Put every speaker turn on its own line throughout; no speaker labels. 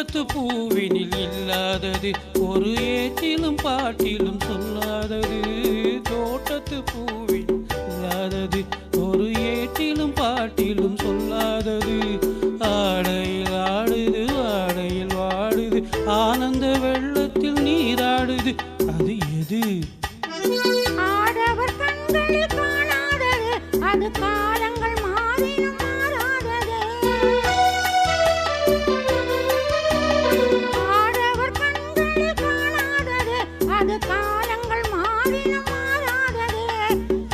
தோட்டத்து பூவினில் இல்லாதது ஒரு ஏற்றிலும் பாட்டிலும் சொல்லாதது. தோட்டத்து பூவில் இல்லாதது ஒரு ஏற்றிலும் பாட்டிலும் சொல்லாதது. ஆடையில் ஆடுது ஆடையில் வாடுது ஆனந்த வெள்ளத்தில் நீராடுது. அது எது?
ஆடவர் கண்களில் காணாதது அது காலங்கள் மாறினும் மாறாதது. ஆடவர் கண்களில் காணாதது அது காலங்கள் மாறினும் மாறாதது.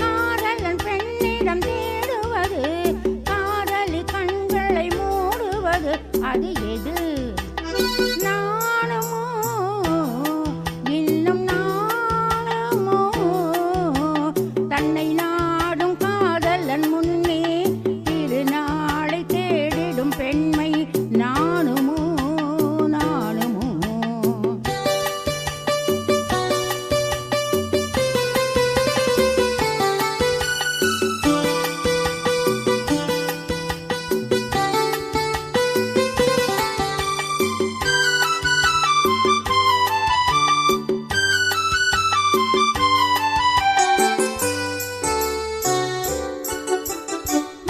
காதலன் பெண்ணிடம் தேடுவது காதலி கண்களை மூடுவது. அது எது? நாணமோ இன்னும் நாணமோ தன்னை நாடும் காதலன் முன்னே திருநாளை தேடிடும் பெண்மை நாணுமோ நாணுமோ?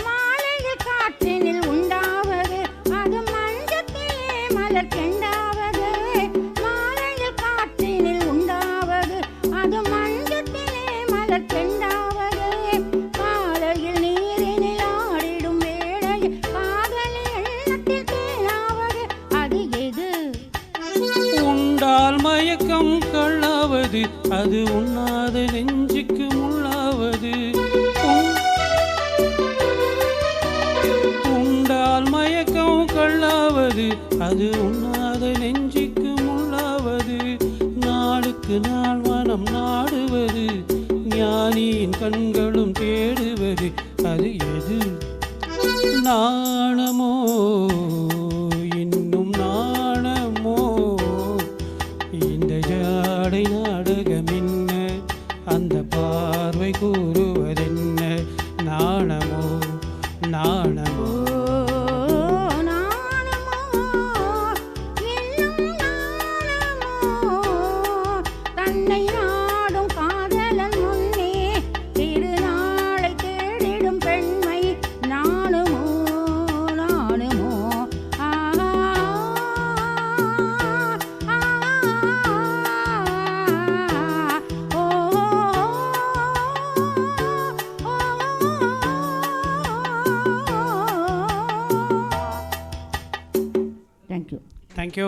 மாலையில் காற்றினில் உண்டாவது அது மஞ்சத்திலே மலர் கெண்டாவது. மாலையில் காற்றினில் உண்டாவது அது மஞ்சத்திலே மலர் கெண்டாவது. காலையில் நீரினில் ஆடிடும் வேளையில் காதலி எண்ணத்தில் தேனாவது. அது எது?
உண்டால் மயக்கம் கள்ளாவது அது உண்ணாத நெஞ்சுக்கு முள்ளாவது. உண்டால் மயக்கம் கள்ளாவது அது உண்ணாத நெஞ்சுக்கு முள்ளாவது. நாளுக்கு நாள் மனம் நாடுவது ஞானியின் கண்களும் தேடுவது. அது எது? நாணமோ இன்னும் நாணமோ? இந்த ஜாடை நாடகம் என்ன? அந்த பார்வை கூறுவதென்ன? நாணமோ நாணமோ?
நாணமோ இன்னும் நாணமோ தன்னை நாடும் காதலன் முன்னே திருநாளை தேடிடும் பெண்மை நாணுமோ நாணுமோ? Thank you.
Thank you.